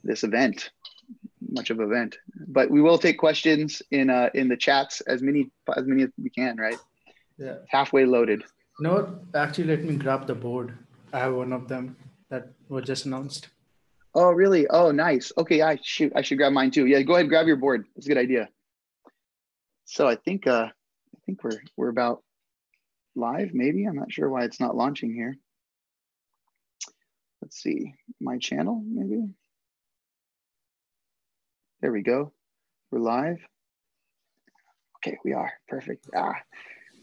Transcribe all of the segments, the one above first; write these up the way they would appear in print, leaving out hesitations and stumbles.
this event, much of an event. But we will take questions in the chats, as many as we can, right? Yeah. Halfway loaded. No, actually, let me grab the board. I have one of them that was just announced. Oh, really? Oh, nice. Okay, I should grab mine too. Yeah, go ahead, grab your board. That's a good idea. So I think we're about live, maybe. I'm not sure why it's not launching here. Let's see, my channel, maybe. There we go. We're live. Okay, we are. Perfect. All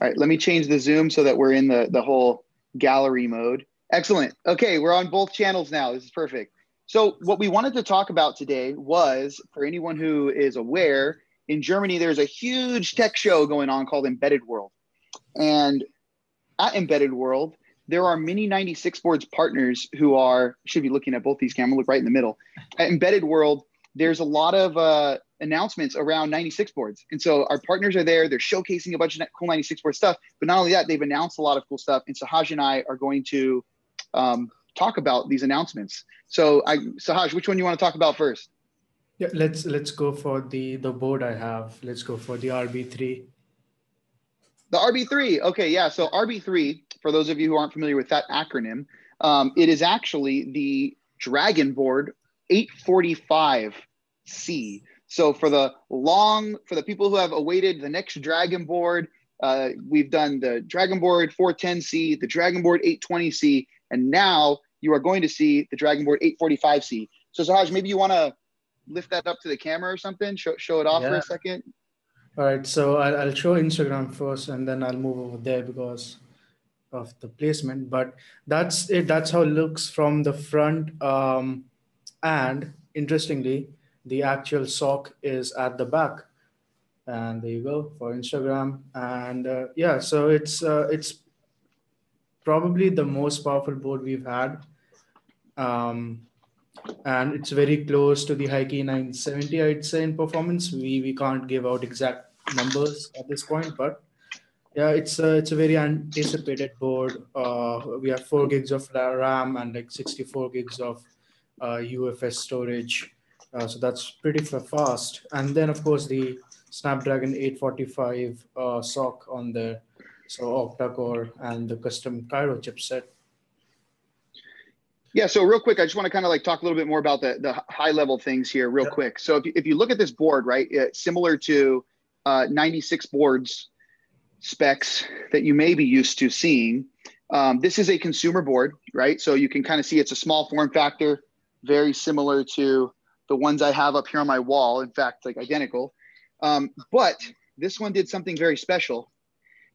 right, let me change the zoom so that we're in the whole gallery mode. Excellent. Okay, we're on both channels now. This is perfect. So what we wanted to talk about today was, for anyone who is aware, in Germany, there's a huge tech show going on called Embedded World. And at Embedded World, there are many 96 boards partners who should be looking at both these cameras, look right in the middle. At Embedded World, there's a lot of announcements around 96 boards. And so our partners are there. They're showcasing a bunch of cool 96 board stuff. But not only that, they've announced a lot of cool stuff. And Sahaj and I are going to talk about these announcements. So Sahaj, which one do you want to talk about first? Yeah, let's go for the board I have. Let's go for the RB3. The RB3. Okay, yeah. So RB3, for those of you who aren't familiar with that acronym, it is actually the Dragon Board 845C. So for the people who have awaited the next Dragon Board, we've done the Dragon Board 410C, the Dragon Board 820C, and now you are going to see the Dragon Board 845C. So Sahaj, maybe you want to lift that up to the camera or something, show it off for a second. All right, so I'll show Instagram first, and then I'll move over there because of the placement. But that's it. That's how it looks from the front. And interestingly, the actual sock is at the back. And there you go for Instagram. And yeah, so it's probably the most powerful board we've had. And it's very close to the Hikey 970, I'd say, in performance. We can't give out exact numbers at this point, but yeah, it's a very anticipated board. We have 4 gigs of RAM and like 64 gigs of UFS storage. So that's pretty fast. And then of course the Snapdragon 845 SoC on there. So octa-core and the custom Cairo chipset. Yeah, so real quick, I just want to kind of like talk a little bit more about the high level things here real quick. So if you look at this board, right, similar to 96 boards specs that you may be used to seeing, this is a consumer board, right? So you can kind of see it's a small form factor, very similar to the ones I have up here on my wall. In fact, like identical. But this one did something very special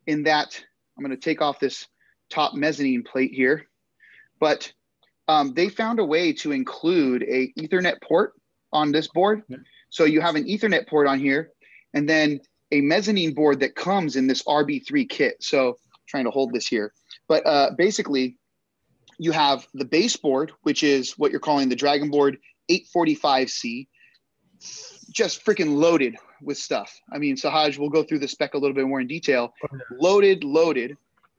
in that I'm going to take off this top mezzanine plate here, but they found a way to include a Ethernet port on this board. Yeah. So you have an Ethernet port on here, and then a mezzanine board that comes in this RB3 kit. So I'm trying to hold this here, but basically you have the base board, which is what you're calling the Dragon Board 845C, just freaking loaded with stuff. I mean, Sahaj, we'll go through the spec a little bit more in detail. Loaded.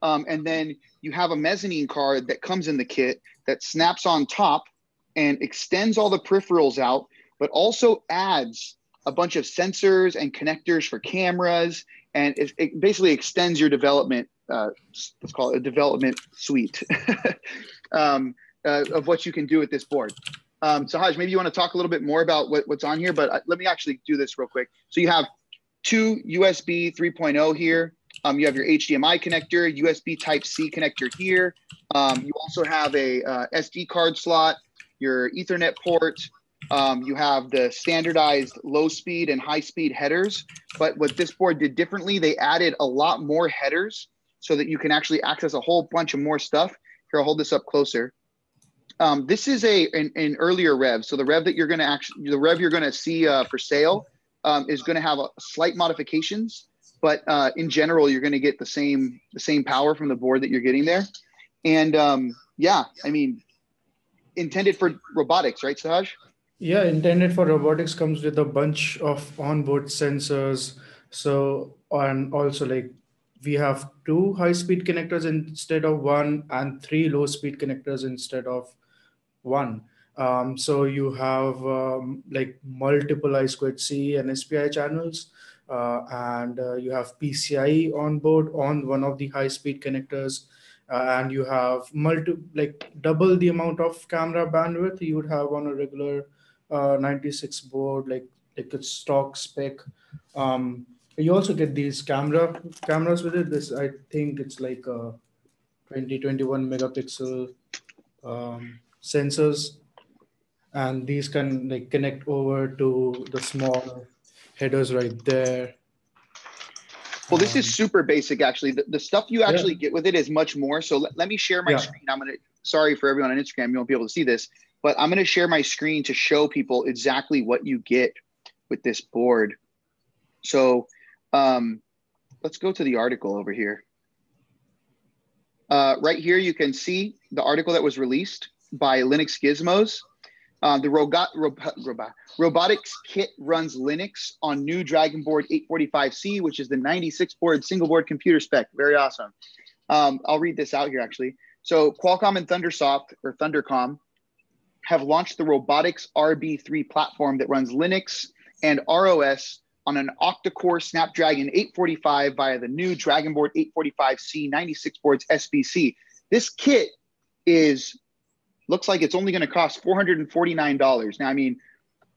And then you have a mezzanine card that comes in the kit that snaps on top and extends all the peripherals out, but also adds a bunch of sensors and connectors for cameras. And it basically extends your development, let's call it a development suite of what you can do with this board. Sahaj, maybe you want to talk a little bit more about what's on here, but let me actually do this real quick. So you have 2 USB 3.0 here. You have your HDMI connector, USB Type-C connector here. You also have a SD card slot, your Ethernet port. You have the standardized low speed and high speed headers. But what this board did differently, they added a lot more headers so that you can actually access a whole bunch of more stuff. Here, I'll hold this up closer. This is an earlier rev. So the rev that you're going to see for sale is going to have slight modifications. But in general, you're going to get the same power from the board that you're getting there. And yeah, I mean, intended for robotics, right, Sahaj? Yeah, intended for robotics, comes with a bunch of onboard sensors. So, and also like we have 2 high-speed connectors instead of 1 and 3 low-speed connectors instead of 1. So you have like multiple I2C and SPI channels, and you have PCI on board on one of the high speed connectors, and you have like double the amount of camera bandwidth you would have on a regular 96 board, like a stock spec. You also get these cameras with it. This, I think it's like 21 megapixel sensors, and these can like connect over to the small headers right there. Well, this is super basic, actually. The stuff you Yeah, actually get with it is much more. So let me share my yeah, screen. Sorry for everyone on Instagram, you won't be able to see this, but I'm going to share my screen to show people exactly what you get with this board. So let's go to the article over here. Right here, you can see the article that was released by Linux Gizmos. The robotics kit runs Linux on new Dragon Board 845C, which is the 96 board single board computer spec. Very awesome. I'll read this out here, actually. So Qualcomm and Thundercom have launched the Robotics RB3 platform that runs Linux and ROS on an octa-core Snapdragon 845 via the new Dragon Board 845C 96 boards SBC. This kit looks like it's only going to cost $449. Now, I mean,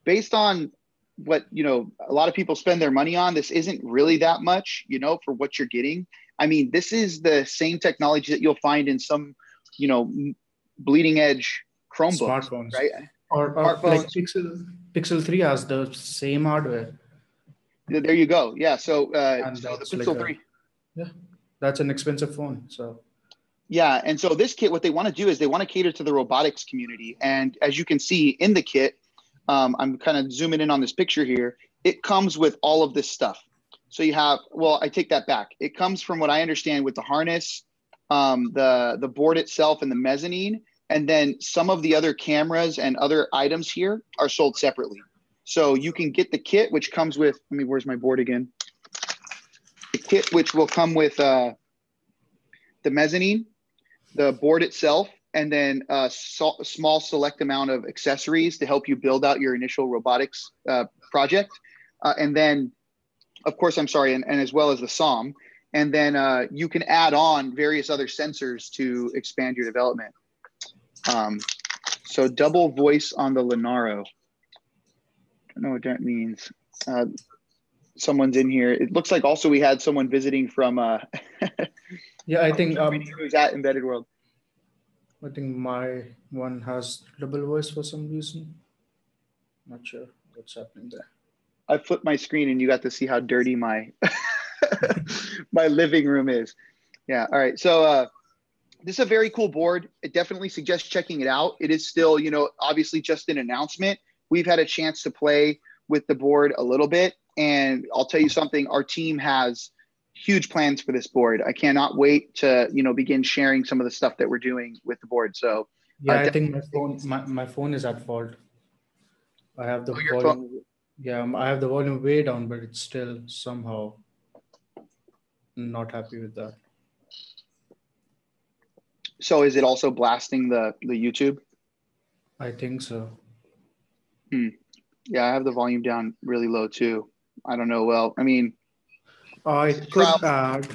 based on what, a lot of people spend their money on, this isn't really that much, for what you're getting. I mean, this is the same technology that you'll find in some, bleeding edge Chromebooks, smartphones, right? or Smartphones. like Pixel 3 has the same hardware. There you go. Yeah. So, And so the that's Pixel like 3. Yeah, that's an expensive phone. So Yeah. And so this kit, what they want to do is they want to cater to the robotics community. And as you can see in the kit, I'm kind of zooming in on this picture here. It comes with all of this stuff. So you have, well, I take that back. It comes from what I understand with the harness, the board itself and the mezzanine. And then some of the other cameras and other items here are sold separately. So you can get the kit, which comes with, where's my board again? The kit, which will come with the mezzanine, the board itself, and then a small select amount of accessories to help you build out your initial robotics project. And then, of course, and as well as the SOM. And then you can add on various other sensors to expand your development. So double voice on the Lenaro. I don't know what that means. Someone's in here. It looks like also we had someone visiting from yeah, I think who's at Embedded World. I think my one has double voice for some reason. Not sure what's happening there. I flipped my screen and you got to see how dirty my my living room is. Yeah. All right. So this is a very cool board. It definitely suggests checking it out. It is still, obviously just an announcement. We've had a chance to play with the board a little bit. And I'll tell you something, our team has huge plans for this board. I cannot wait to, begin sharing some of the stuff that we're doing with the board. So yeah, I think my phone is at fault. I have the volume. Yeah, I have the volume way down, but it's still somehow not happy with that. So is it also blasting the YouTube? I think so. Yeah, I have the volume down really low too. I don't know. Well, I could add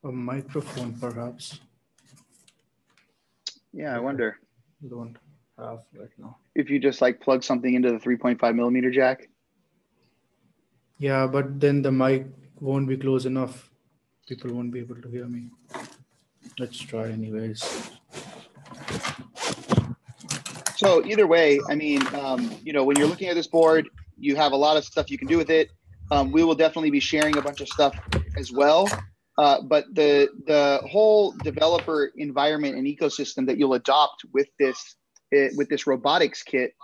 a microphone, perhaps. Yeah, I wonder. I don't have right now. If you just like plug something into the 3.5 millimeter jack. Yeah, but then the mic won't be close enough. People won't be able to hear me. Let's try anyways. So either way, when you're looking at this board, you have a lot of stuff you can do with it. We will definitely be sharing a bunch of stuff as well. But the whole developer environment and ecosystem that you'll adopt with this robotics kit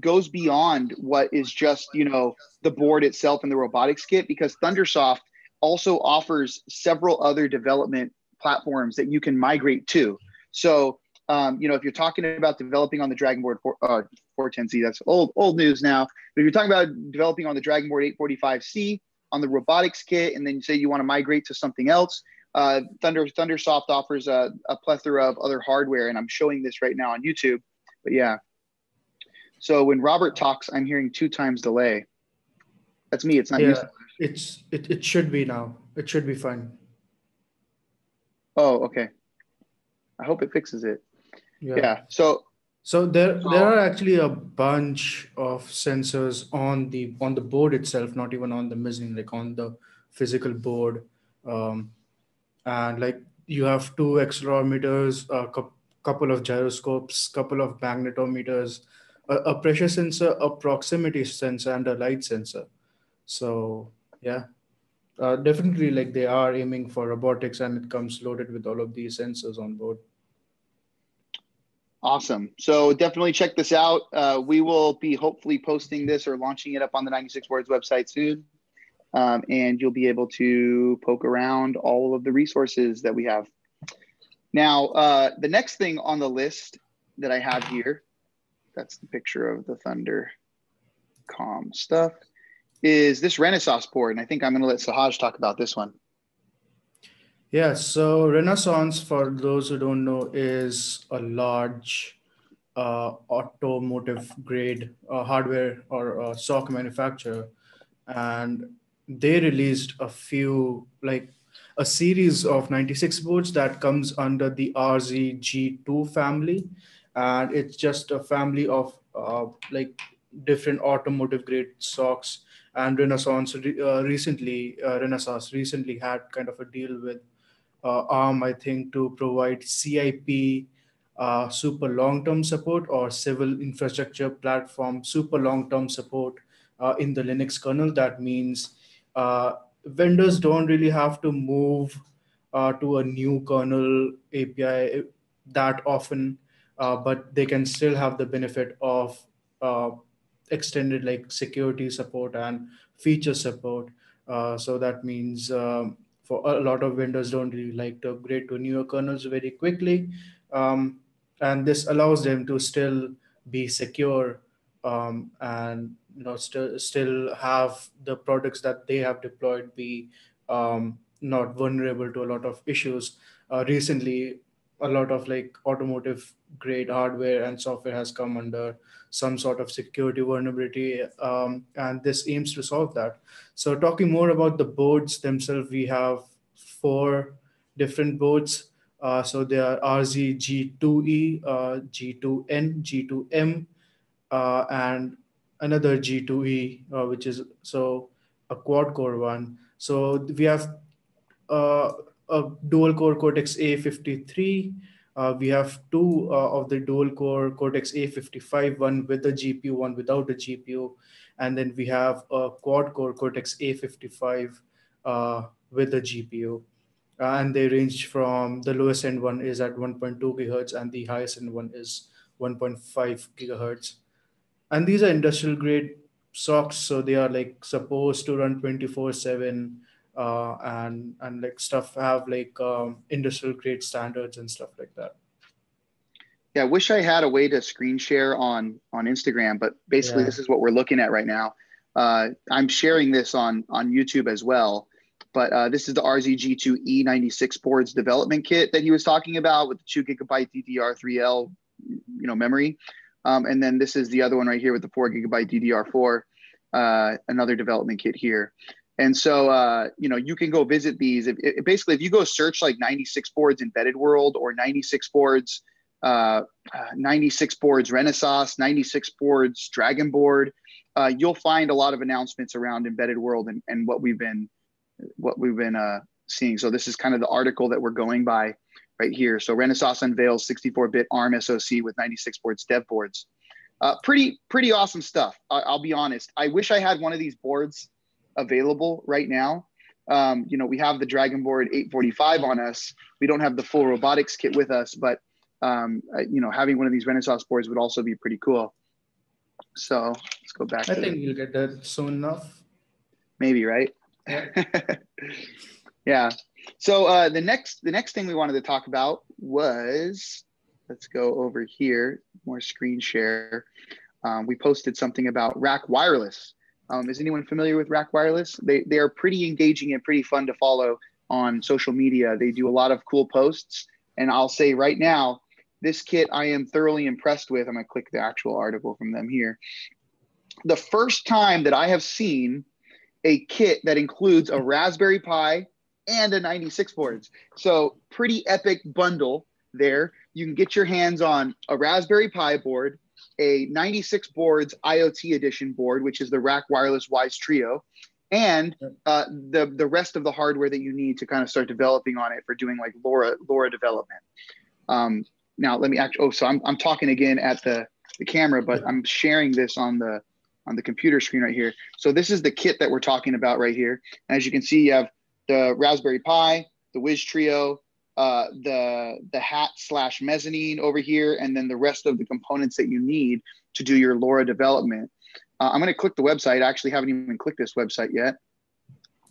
goes beyond what is just, the board itself and the robotics kit, because Thundersoft also offers several other development platforms that you can migrate to. So, if you're talking about developing on the Dragon Board 410Z, that's old news now. But if you're talking about developing on the Dragon Board 845C, on the robotics kit, and then you say you want to migrate to something else, Thundersoft offers a plethora of other hardware, and I'm showing this right now on YouTube. But yeah, so when Robert talks, I'm hearing 2 times delay. That's me. It's not you. Yeah, it should be now. It should be fine. Oh, okay. I hope it fixes it. Yeah. Yeah. So So there are actually a bunch of sensors on the board itself, not even on the mezzanine, like on the physical board. Um, and like you have two accelerometers, a couple of gyroscopes, couple of magnetometers, a pressure sensor, a proximity sensor, and a light sensor. So yeah, definitely like they are aiming for robotics, and it comes loaded with all of these sensors on board. awesome. So definitely check this out. We will be hopefully posting this or launching it up on the 96 Words website soon. And you'll be able to poke around all of the resources that we have. Now, the next thing on the list that I have here, that's the picture of the Thundercom stuff, is this Renaissance board. And I think I'm going to let Sahaj talk about this one. Yeah, so Renaissance, for those who don't know, is a large automotive grade hardware or SOC manufacturer, and they released a series of 96 boards that comes under the RZG2 family, and it's just a family of like different automotive grade SOCs. And Renaissance recently had kind of a deal with ARM, I think, to provide CIP super long term support or civil infrastructure platform super long term support in the Linux kernel. That means uh, vendors don't really have to move to a new kernel API that often, but they can still have the benefit of uh, extended like security support and feature support. So that means for a lot of vendors don't really like to upgrade to newer kernels very quickly, um, and this allows them to still be secure, and still have the products that they have deployed be not vulnerable to a lot of issues. Recently, a lot of like automotive grade hardware and software has come under some sort of security vulnerability, and this aims to solve that. So talking more about the boards themselves, we have 4 different boards. So they are RZG2E, G2N, G2M, and another G2E, which is so a quad core one. So we have uh, a dual core Cortex A53. We have two of the dual core Cortex A55, one with a GPU, one without a GPU. And then we have a quad core Cortex A55 with a GPU. And they range from the lowest end one is at 1.2 gigahertz, and the highest end one is 1.5 gigahertz. And these are industrial grade socks, so they are like supposed to run 24/7, and like stuff have like industrial grade standards and stuff like that. Yeah, I wish I had a way to screen share on Instagram, but basically Yeah. this is what we're looking at right now. I'm sharing this on YouTube as well, but this is the RZG2E96 boards development kit that he was talking about with the 2 gigabyte DDR3L, memory, and then this is the other one right here with the 4 gigabyte DDR4, another development kit here. And so, you can go visit these. Basically, if you go search like 96 boards embedded world or 96 boards, 96 boards Renaissance, 96 boards Dragon board, you'll find a lot of announcements around embedded world and what we've been seeing. So this is kind of the article that we're going by right here. So Renaissance unveils 64-bit ARM SoC with 96 boards dev boards. Pretty awesome stuff. I'll be honest. I wish I had one of these boards available right now. We have the Dragon board 845 on us. We don't have the full robotics kit with us, but having one of these Renaissance boards would also be pretty cool. So let's go back. I think you'll get that soon enough. Maybe, right? Yeah. Yeah. So the next thing we wanted to talk about was, let's go over here, more screen share. We posted something about Rack Wireless. Is anyone familiar with Rack Wireless? They are pretty engaging and pretty fun to follow. on social media. They do a lot of cool posts. And I'll say right now, this kit I am thoroughly impressed with. I'm going to click the actual article from them here. The first time that I have seen a kit that includes a Raspberry Pi and a 96 boards. So pretty epic bundle there. You can get your hands on a Raspberry Pi board, a 96 boards IoT edition board, which is the Rack Wireless Wise Trio, and the rest of the hardware that you need to kind of start developing on it for doing like LoRa development. Now let me actually, so I'm talking again at the camera, but I'm sharing this on the computer screen right here. So this is the kit that we're talking about right here. And as you can see, you have the Raspberry Pi, the Wiz Trio, the hat / mezzanine over here, and then the rest of the components that you need to do your LoRa development. I'm going to click the website. I actually haven't even clicked this website yet,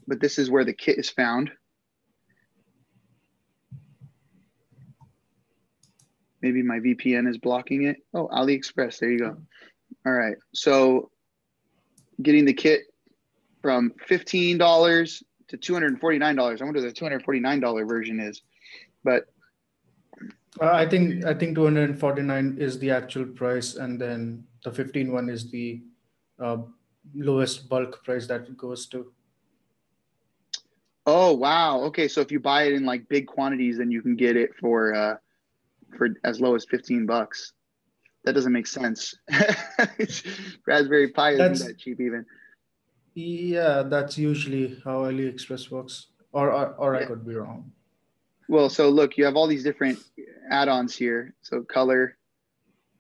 but this is where the kit is found. Maybe my VPN is blocking it. Oh, AliExpress, there you go. All right, so getting the kit from $15 to $249. I wonder what the $249 version is, but I think 249 is the actual price, and then the 15 one is the lowest bulk price that it goes to. Oh wow, okay. So if you buy it in like big quantities, then you can get it for as low as $15. That doesn't make sense. Raspberry Pi isn't that cheap even. Yeah, that's usually how AliExpress works, or Yeah. I could be wrong. Well, so look, you have all these different add-ons here. So color,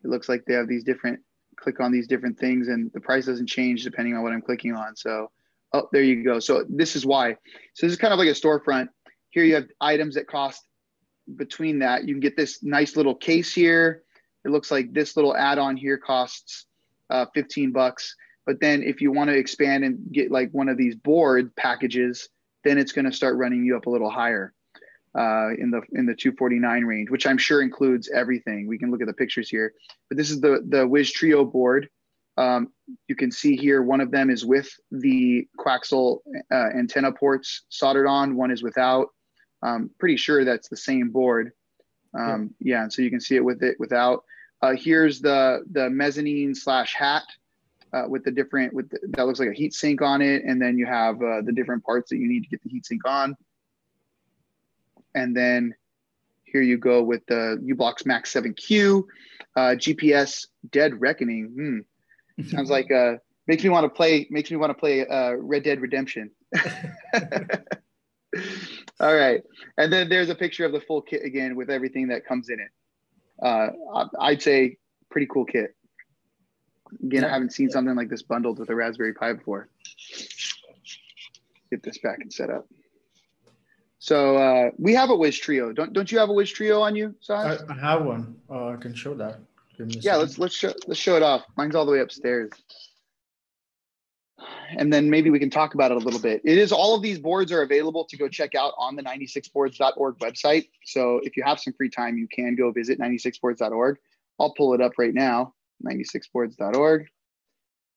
it looks like they have these different, click on these different things and the price doesn't change depending on what I'm clicking on. So, oh, there you go. So this is why. So this is kind of like a storefront. Here you have items that cost between that. You can get this nice little case here. It looks like this little add-on here costs $15. But then if you want to expand and get like one of these board packages, then it's going to start running you up a little higher in the 249 range, which I'm sure includes everything. We can look at the pictures here. But this is the Wiz Trio board. You can see here one of them is with the coaxial antenna ports soldered on. One is without. Pretty sure that's the same board. Yeah, and so you can see it with it without. Here's the mezzanine / hat. With the different, that looks like a heat sink on it. And then you have the different parts that you need to get the heat sink on. And then here you go with the U-Blox Max 7Q, GPS Dead Reckoning. Sounds like, makes me want to play Red Dead Redemption. All right. And then there's a picture of the full kit again with everything that comes in it. I'd say pretty cool kit. Again, I haven't seen something like this bundled with a Raspberry Pi before. Get this back and set up. So we have a Wiz Trio. Don't you have a Wiz Trio on you, Saj? I have one. I can show that. Yeah, let's show it off. Mine's all the way upstairs. And then maybe we can talk about it a little bit. It is, all of these boards are available to go check out on the 96boards.org website. So if you have some free time, you can go visit 96boards.org. I'll pull it up right now. 96boards.org,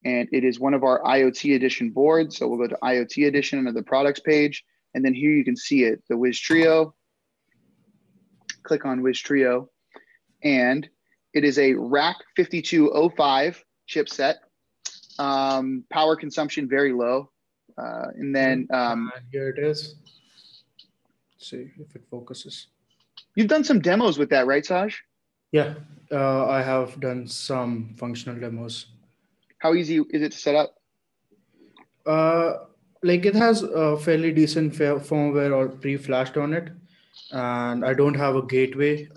and it is one of our IoT edition boards. So we'll go to IoT edition under the products page, and then here you can see it, the Wiz Trio. Click on Wiz Trio, and it is a Rack 5205 chipset. Power consumption very low, and then here it is. Let's see if it focuses. You've done some demos with that, right, Saj? Yeah, I have done some functional demos. How easy is it to set up? Like it has a fairly decent firmware or pre-flashed on it, and I don't have a gateway.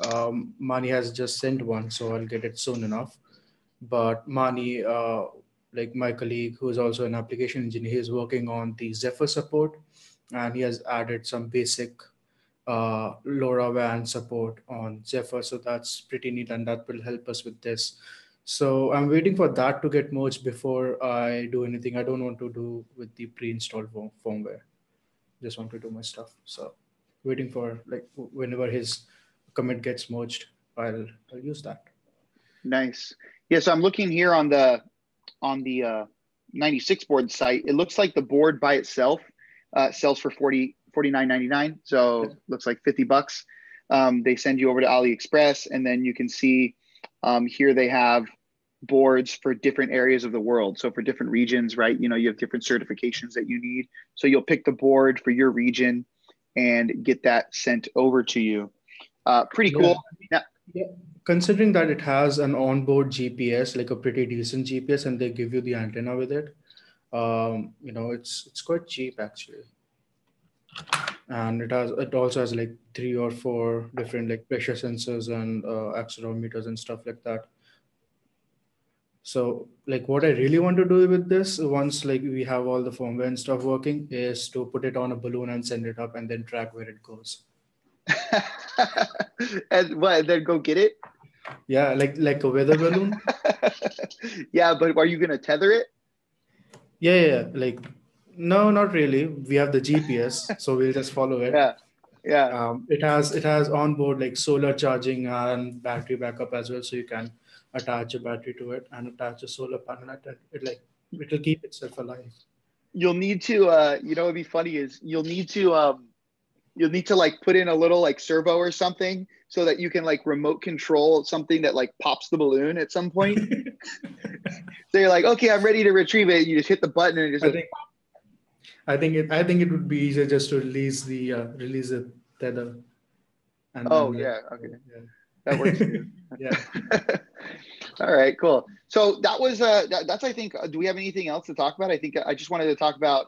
Mani has just sent one, so I'll get it soon enough. But Mani, like my colleague who is also an application engineer, is working on the Zephyr support, and he has added some basic LoRaWAN support on Zephyr. So that's pretty neat, and that will help us with this. So I'm waiting for that to get merged before I do anything. I don't want to do with the pre-installed firmware. Just want to do my stuff. So waiting for, like, whenever his commit gets merged, I'll use that. Nice. Yeah, so I'm looking here on the 96 board site. It looks like the board by itself sells for $49.99. So looks like $50. They send you over to AliExpress, and then you can see here they have boards for different areas of the world. So for different regions, right? You know, you have different certifications that you need. So you'll pick the board for your region and get that sent over to you. Pretty cool. Now, Yeah. Considering that it has an onboard GPS, like a pretty decent GPS, and they give you the antenna with it, it's quite cheap actually. And it also has like 3 or 4 different like pressure sensors and accelerometers and stuff like that. So like what I really want to do with this once like we have all the firmware and stuff working is to put it on a balloon and send it up and then track where it goes. and what? Then go get it? Yeah, like a weather balloon. Yeah, but are you gonna tether it? Yeah. Like no, not really. We have the GPS, so we'll just follow it. Yeah, yeah. It has onboard like solar charging and battery backup as well, so you can attach a battery to it and attach a solar panel at it. It'll keep itself alive. You'll need to what'd be funny is you'll need to like put in a little like servo or something so that you can like remote control something that like pops the balloon at some point. So you're like, okay, I'm ready to retrieve it. You just hit the button and it just I goes, think I think it would be easier just to release the tether oh and let yeah, it okay. go. Yeah. That works too. Yeah. All right, cool. So that was that's I think. Do we have anything else to talk about? I think I just wanted to talk about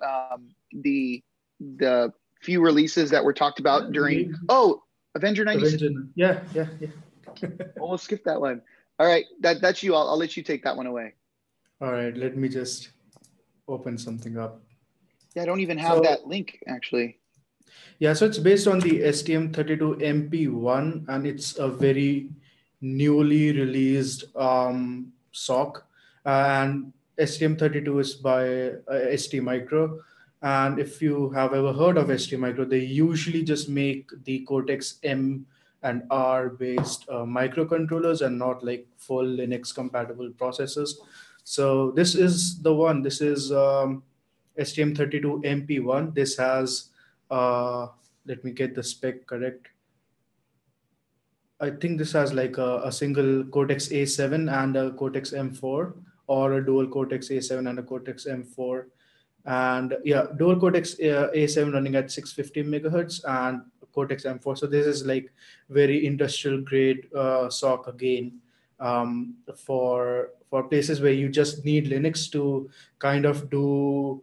the few releases that were talked about during. Oh, Avenger 96. Avenger. Yeah. Almost skipped that one. All right, that's you. I'll let you take that one away. All right. Let me just open something up. Yeah, I don't even have So that link actually. yeah, so it's based on the STM32MP1, and it's a very newly released SoC. And STM32 is by ST Micro. And if you have ever heard of ST Micro, they usually just make the Cortex M and R based microcontrollers and not like full Linux compatible processors. So this is the one. This is STM32MP1. This has uh, let me get the spec correct. I think this has like a single Cortex A7 and a Cortex M4, or a dual Cortex A7 and a Cortex M4. And yeah, dual Cortex A7 running at 650 megahertz and Cortex M4. So this is like very industrial grade SoC again, for places where you just need Linux to kind of do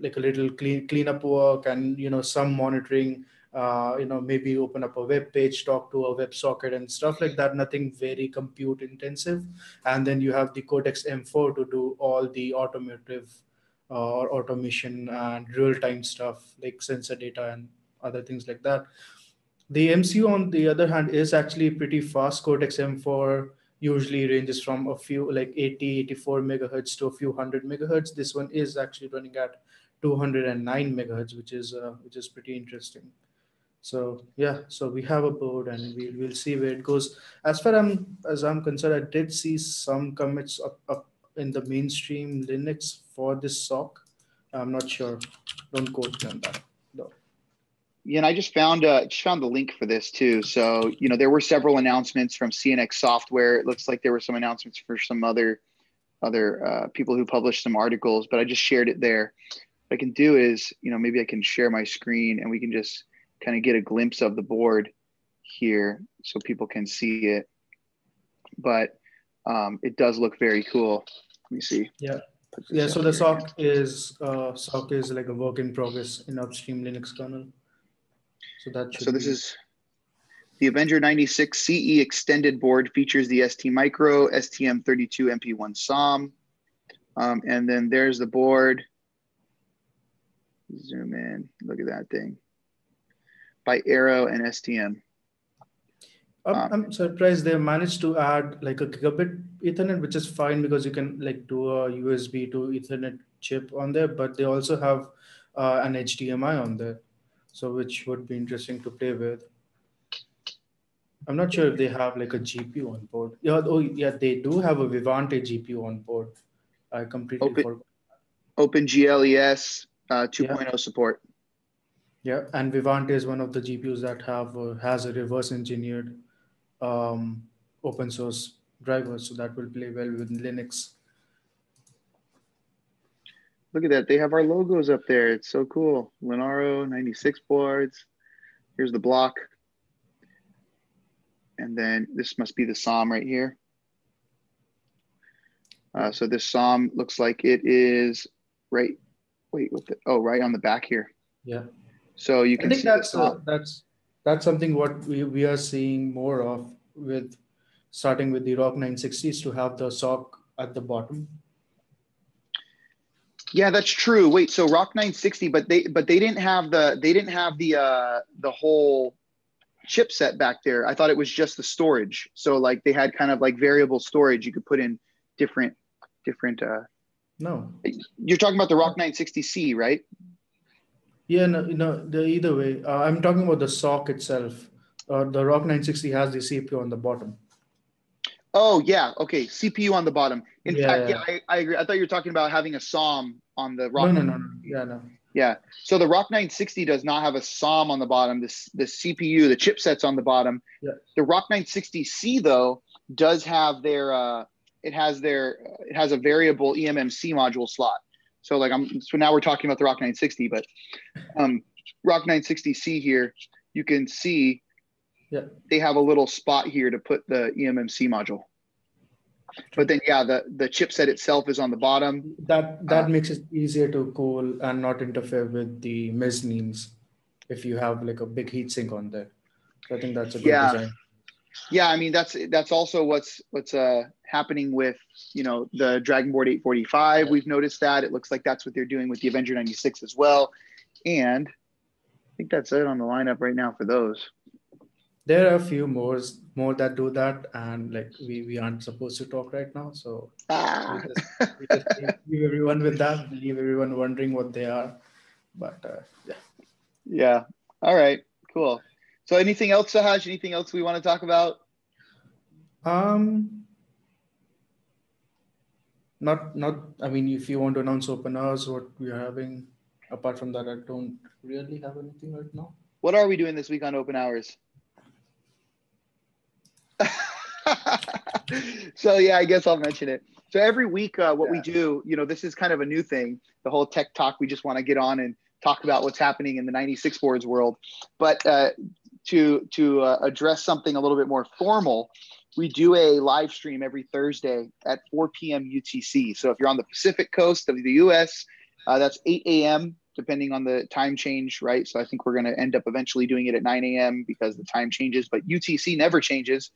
like a little cleanup work and some monitoring. Maybe open up a web page, talk to a WebSocket and stuff like that. Nothing very compute intensive. And then you have the Cortex M4 to do all the automotive or automation and real-time stuff like sensor data and other things like that. The MCU, on the other hand, is actually pretty fast. Cortex M4 usually ranges from a few like 80, 84 megahertz to a few hundred megahertz. This one is actually running at 209 megahertz, which is pretty interesting. So yeah, so we have a board and we'll see where it goes. As I'm concerned, I did see some commits up in the mainstream Linux for this SoC. I'm not sure. Don't quote me on that though. Yeah, and I just found the link for this too. So there were several announcements from CNX Software. It looks like there were some announcements for some other people who published some articles, but I just shared it there. What I can do is maybe I can share my screen and we can just kind of get a glimpse of the board here so people can see it. But it does look very cool. Let me see. Yeah. Put Yeah. this So up the here again. SoC is like a work in progress in upstream Linux kernel. So that So should this be. is the Avenger 96 CE extended board, features the ST Micro STM32MP1 SOM. And then there's the board. Zoom in. Look at that thing. By Arrow and STM. I'm surprised they managed to add like a gigabit Ethernet, which is fine because you can like do a USB to Ethernet chip on there, but they also have an HDMI on there, so which would be interesting to play with. I'm not sure if they have like a GPU on board. Yeah, oh yeah, they do have a Vivante GPU on board. I completely Open forgot. OpenGLES Yeah, 2.0 support. Yeah, and Vivant is one of the GPUs that has a reverse engineered um, open source driver, so that will play well with Linux. Look at that. They have our logos up there. It's so cool. Lenaro 96 boards. Here's the block. And then this must be the SOM right here. So this SOM looks like it is right. Wait, right on the back here. Yeah. So you I can think see the SOM. that's something what we are seeing more of with starting with the Rock 960s to have the sock at the bottom. Yeah, that's true. Wait, so Rock 960, but they didn't have the whole chipset back there. I thought it was just the storage. So like they had kind of like variable storage. You could put in different. No. You're talking about the Rock 960C, right? Yeah, no, either way. I'm talking about the sock itself. The Rock 960 has the CPU on the bottom. Oh yeah, okay. CPU on the bottom. In fact, yeah, Yeah. I agree. I thought you were talking about having a SOM on the No, Rock no, no, no. 960. Yeah, no. Yeah. So the Rock 960 does not have a SOM on the bottom. The CPU, the chipset's on the bottom. Yeah. The Rock 960C though does have it has a variable eMMC module slot. So so now we're talking about the Rock 960, but Rock 960C here, you can see they have a little spot here to put the eMMC module. But then, yeah, the chipset itself is on the bottom. That makes it easier to cool and not interfere with the mezzanines if you have like a big heatsink on there. So I think that's a good design. Yeah, I mean that's also what's happening with the Dragon Board 845. We've noticed that it looks like that's what they're doing with the Avenger 96 as well, and I think that's it on the lineup right now for those. There are a few more that do that, and like we aren't supposed to talk right now, so we just leave everyone with that, leave everyone wondering what they are. But yeah. Yeah. All right. Cool. So anything else, Sahaj? Anything else we want to talk about? Not. I mean, if you want to announce open hours, what we are having. Apart from that, I don't really have anything right now. What are we doing this week on open hours? So yeah, I guess I'll mention it. So every week, what we do, this is kind of a new thing. The whole tech talk. We just want to get on and talk about what's happening in the 96 boards world. But to address something a little bit more formal, we do a live stream every Thursday at 4 p.m. UTC. So if you're on the Pacific coast of the US, that's 8 a.m. depending on the time change, right? So I think we're going to end up eventually doing it at 9 a.m. because the time changes, but UTC never changes.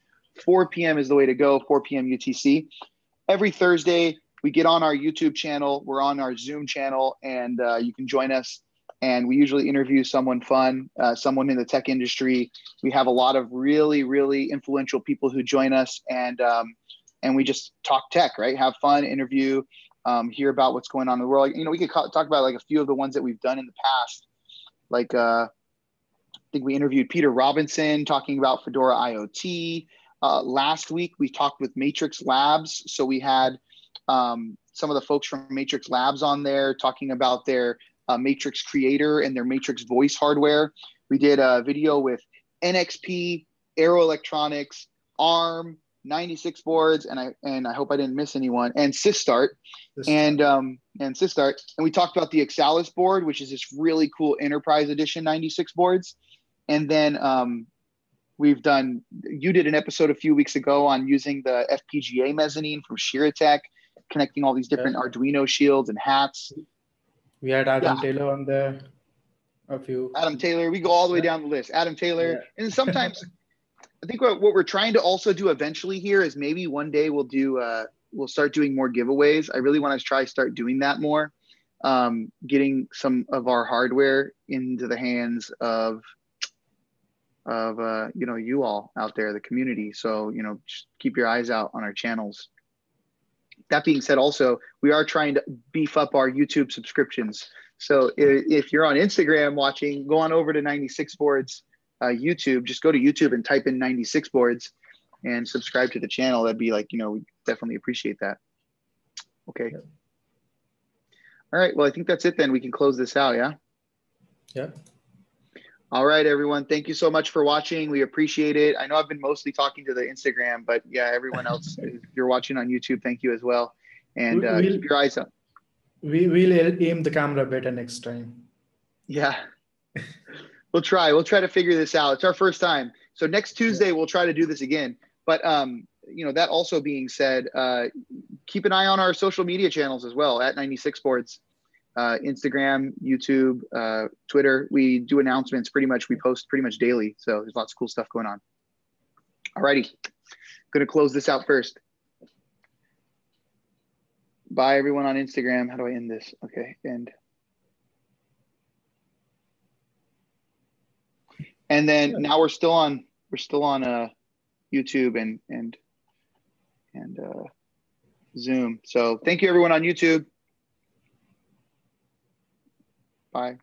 4 p.m. is the way to go, 4 p.m. UTC. Every Thursday, we get on our YouTube channel. We're on our Zoom channel, and you can join us. And we usually interview someone fun, someone in the tech industry. We have a lot of really, really influential people who join us, and we just talk tech, right? Have fun, interview, hear about what's going on in the world. We could talk about like a few of the ones that we've done in the past. Like I think we interviewed Peter Robinson talking about Fedora IoT. Last week, we talked with Matrix Labs. So we had some of the folks from Matrix Labs on there talking about their Matrix Creator and their Matrix Voice hardware. We did a video with NXP, Aero Electronics, ARM, 96 boards, and I hope I didn't miss anyone, and Systart. And Systart. And we talked about the Exalis board, which is this really cool Enterprise Edition 96 boards. And then you did an episode a few weeks ago on using the FPGA mezzanine from Shiratech, connecting all these different Arduino shields and hats. We had Adam Taylor on there. Adam Taylor, we go all the way down the list. Adam Taylor. And sometimes I think what we're trying to also do eventually here is maybe one day we'll start doing more giveaways. I really want to start doing that more. Getting some of our hardware into the hands of you all out there, the community. So, just keep your eyes out on our channels. That being said, also, we are trying to beef up our YouTube subscriptions. So if you're on Instagram watching, go on over to 96 Boards YouTube. Just go to YouTube and type in 96 Boards and subscribe to the channel. That'd be like, we definitely appreciate that. Okay. Yeah. All right. Well, I think that's it then. We can close this out. Yeah. Yeah. All right, everyone. Thank you so much for watching. We appreciate it. I know I've been mostly talking to the Instagram, but yeah, everyone else, if you're watching on YouTube, thank you as well. And We'll keep your eyes up. we'll aim the camera better next time. Yeah, we'll try. We'll try to figure this out. It's our first time. So next Tuesday, we'll try to do this again. But, that also being said, keep an eye on our social media channels as well at 96 Boards. Instagram, YouTube, Twitter. We do announcements pretty much. We post pretty much daily. So there's lots of cool stuff going on. Alrighty. Going to close this out first. Bye everyone on Instagram. How do I end this? Okay. And then now we're still on YouTube and Zoom. So thank you everyone on YouTube. Bye.